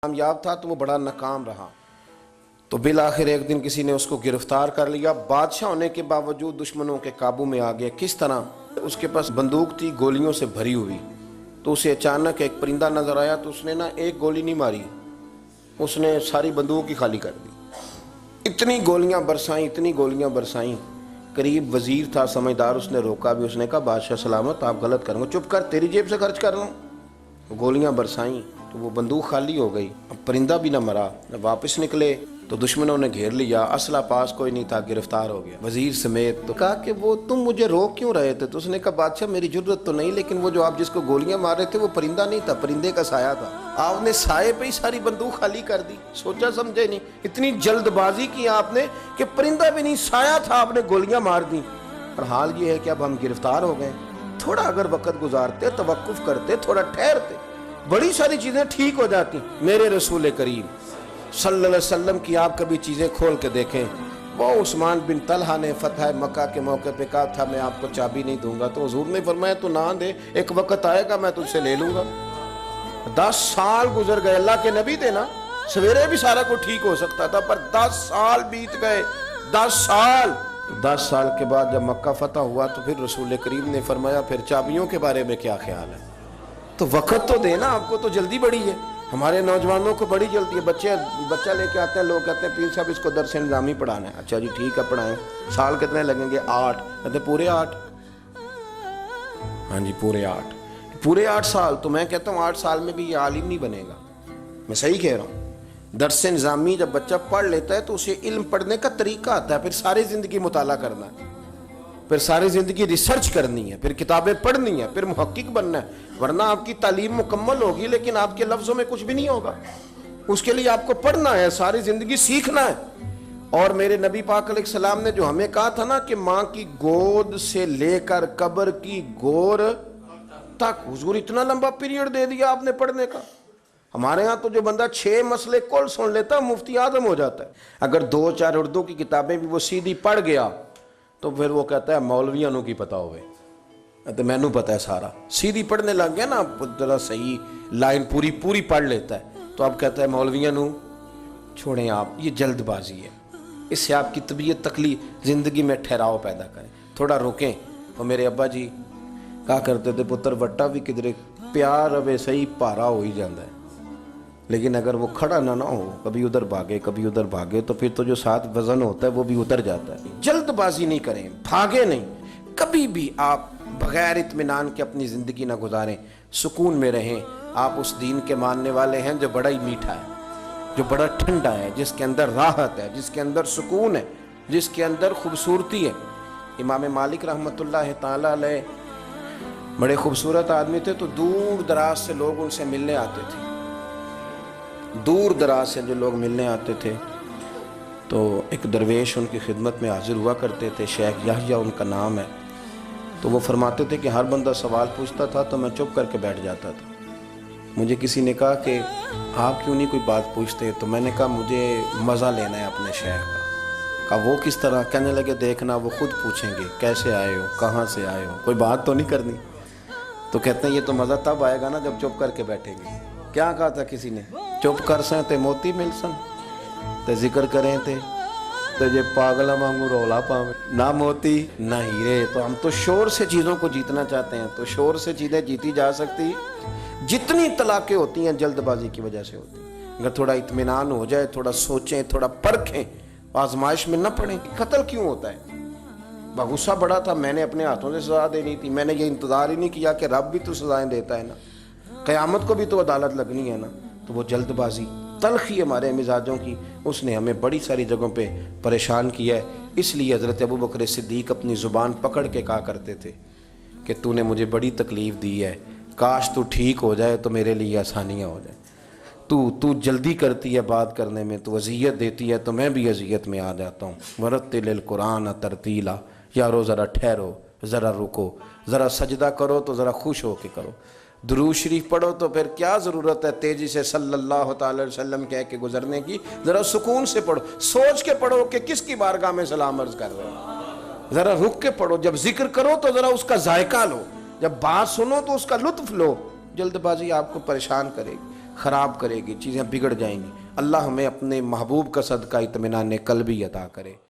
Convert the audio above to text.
کامیاب تھا تو وہ بڑا ناکام رہا، تو بالآخر ایک دن کسی نے اس کو گرفتار کر لیا، بادشاہ ہونے کے باوجود دشمنوں کے قابو میں آ گیا۔ کس طرح؟ اس کے پاس بندوق تھی گولیوں سے بھری ہوئی، تو اسے اچانک ایک پرندہ نظر آیا تو اس نے ایک گولی نہیں ماری، اس نے ساری بندوق ہی خالی کر دی، اتنی گولیاں برسائیں۔ قریب وزیر تھا سمجھدار، اس نے روکا بھی، اس نے کہا بادشاہ سلامت آپ غلط کریں گے، چپ کر، تیری جیب سے خرچ کر رہا ہوں۔ گولیاں برسائیں تو وہ بندوق خالی ہو گئی، اب پرندہ بھی نہ مرا۔ جب واپس نکلے تو دشمنوں نے گھیر لیا، اسلحہ پاس کوئی نہیں تھا، گرفتار ہو گیا وزیر سمیت۔ تو کہا کہ وہ تم مجھے روک کیوں رہے تھے؟ تو اس نے کہا بادشاہ میری جرت تو نہیں، لیکن وہ جو آپ جس کو گولیاں مار رہے تھے وہ پرندہ نہیں تھا، پرندے کا سایہ تھا، آپ نے سائے پہ ہی ساری بندوق خالی کر دی، سوچا سمجھے نہیں، اتنی جلد بازی کی آپ نے کہ پرندہ بھی نہیں سایہ تھا، آپ نے گولیاں مار دی۔ اور حال یہ ہے کہ اب ہم گرفتار ہو گئے، تھوڑا اگر وقت گزارتے، توقف کرتے، تھوڑا ٹھہرتے، بڑی ساری چیزیں ٹھیک ہو جاتی۔ میرے رسول کریم صلی اللہ علیہ وسلم کی آپ کبھی چیزیں کھول کے دیکھیں، وہ عثمان بن طلحہ نے فتح مکہ کے موقع پہ کہا تھا میں آپ کو چابی نہیں دوں گا، تو حضور نے فرمایا تو نہ دے، ایک وقت آئے گا میں تجھ سے لے لوں گا۔ 10 سال گزر گئے، اللہ کے نبی تھے نا، سویرے بھی سارا کو ٹھیک ہو سکتا تھا، پر 10 سال بیت گئے، 10 سال کے بعد جب مکہ فتح ہوا تو پھر رسول کریم نے فرمایا پھر چابیوں کے بارے میں کیا خیال ہے؟ تو وقت تو دینا، آپ کو تو جلدی بڑی ہے، ہمارے نوجوانوں کو بڑی جلدی ہے، بچہ لے کے آتے ہیں، لوگ کہتے ہیں پیر صاحب اس کو درس نظامی پڑھانا ہے، اچھا جی ٹھیک ہے پڑھائیں، سال کتنے لگیں گے؟ 8، کہتے پورے 8، ہاں جی پورے 8 سال، تو میں کہتا ہوں 8 سال میں بھی یہ عالم نہیں بنے گا، میں صحیح کہہ رہا ہوں۔ درس نظامی جب بچہ پڑھ لیتا ہے تو اسے علم پڑھنے کا طریقہ آتا ہے، پھر ساری زندگی مطالعہ کرنا ہے، پھر ساری زندگی ریسرچ کرنی ہے، پھر کتابیں پڑھنی ہے، پھر محقق بننا ہے، ورنہ آپ کی تعلیم مکمل ہوگی لیکن آپ کے لفظوں میں کچھ بھی نہیں ہوگا، اس کے لیے آپ کو پڑھنا ہے، ساری زندگی سیکھنا ہے۔ اور میرے نبی پاک علیہ السلام نے جو ہمیں کہا تھا نا کہ ماں کی گود سے لے کر قبر کی گور تک، حضور اتنا لمبا پیریڈ دے دیا آپ نے پڑھنے کا۔ ہمارے ہاں تو جو بندہ 6 مسئلے کل سن لیتا ہے مفتی اعظم ہو جاتا ہے، اگر 2-4 اردو کی کتابیں بھی وہ سیدھی پڑھ گیا تو پھر وہ کہتا ہے مولویوں کی پتہ ہوئے، تو میں نو پتہ ہے سارا، سیدھی پڑھنے لگ گیا نا، ذرا صحیح لائن پوری پڑھ لیتا ہے تو اب کہتا ہے مولویوں چھوڑیں آپ، یہ جلد بازی ہے، اس سے آپ کی طبیعت تکلیف، زندگی میں ٹھہراؤ پیدا کریں، تھوڑا روکیں۔ اور میرے ابا جی کہا کرتے تھے پتر وٹا بھی کدھرے پیار اب صحیح پارا ہو ہی جاتا ہے، لیکن اگر وہ کھڑا نہ ہو، کبھی ادھر بھاگے تو پھر تو جو ساتھ وزن ہوتا ہے وہ بھی اتر جاتا ہے۔ جلد بازی نہیں کریں، بھاگے نہیں، کبھی بھی آپ بغیر اطمینان کے اپنی زندگی نہ گزاریں، سکون میں رہیں۔ آپ اس دین کے ماننے والے ہیں جو بڑا ہی میٹھا ہے، جو بڑا ٹھنڈا ہے، جس کے اندر راحت ہے، جس کے اندر سکون ہے، جس کے اندر خوبصورتی ہے۔ امام مالک رحمۃ اللہ تعالی علیہ بڑے خوبصورت آدمی تھے، تو دور دراز سے لوگ ان سے ملنے آتے تھے، دور دراز سے جو لوگ ملنے آتے تھے تو ایک درویش ان کی خدمت میں حاضر ہوا کرتے تھے، شیخ یحییٰ ان کا نام ہے، تو وہ فرماتے تھے کہ ہر بندہ سوال پوچھتا تھا تو میں چپ کر کے بیٹھ جاتا تھا۔ مجھے کسی نے کہا کہ آپ کیوں نہیں کوئی بات پوچھتے؟ تو میں نے کہا مجھے مزہ لینا ہے اپنے شیخ کا۔ کہا وہ کس طرح؟ کہنے لگے دیکھنا وہ خود پوچھیں گے کیسے آئے ہو، کہاں سے آئے ہو، کوئی بات تو نہیں کرنی۔ تو کہتے ہیں یہ تو مزہ تب آئے گا نا جب چپ کر کے بیٹھیں گے۔ کیا کہا تھا کسی نے؟ چپ کر سن تے موتی مل سن، تے ذکر کریں تے جے پاگلا مانگو رولا پاویں، نہ موتی نہ ہیرے۔ تو ہم تو شور سے چیزوں کو جیتنا چاہتے ہیں، تو شور سے چیزیں جیتی جا سکتی، جتنی طلاقیں ہوتی ہیں جلد بازی کی وجہ سے ہوتی ہیں۔ اگر تھوڑا اطمینان ہو جائے، تھوڑا سوچیں، تھوڑا پرکھیں، آزمائش میں نہ پڑیں۔ قتل کیوں ہوتا ہے؟ غصہ بڑا تھا، میں نے اپنے ہاتھوں سے سزا دینی تھی، میں نے یہ انتظار ہی نہیں کیا کہ رب بھی تو سزائیں دیتا ہے نا، قیامت کو بھی تو عدالت لگنی ہے نا۔ تو وہ جلد بازی، تلخی ہمارے مزاجوں کی، اس نے ہمیں بڑی ساری جگہوں پہ پریشان کیا ہے۔ اس لیے حضرت ابوبکر صدیق اپنی زبان پکڑ کے کہا کرتے تھے کہ تو نے مجھے بڑی تکلیف دی ہے، کاش تو ٹھیک ہو جائے تو میرے لیے آسانیاں ہو جائیں۔ تو جلدی کرتی ہے بات کرنے میں، تو اذیت دیتی ہے تو میں بھی اذیت میں آ جاتا ہوں۔ ورتل القرآن ترتیلا، یارو ذرا ٹھہرو، ذرا رکو، ذرا سجدہ کرو تو ذرا خوش ہو کے کرو، درود شریف پڑھو تو پھر کیا ضرورت ہے تیزی سے صلی اللہ تعالی وسلم کہہ کے گزرنے کی، ذرا سکون سے پڑھو، سوچ کے پڑھو کہ کس کی بارگاہ میں سلام عرض کر رہے ہو، ذرا رک کے پڑھو، جب ذکر کرو تو ذرا اس کا ذائقہ لو، جب بات سنو تو اس کا لطف لو۔ جلد بازی آپ کو پریشان کرے گی۔ خراب کرے گی، چیزیں بگڑ جائیں گی۔ اللہ ہمیں اپنے محبوب کا صدقہ اطمینان قلبی عطا کرے۔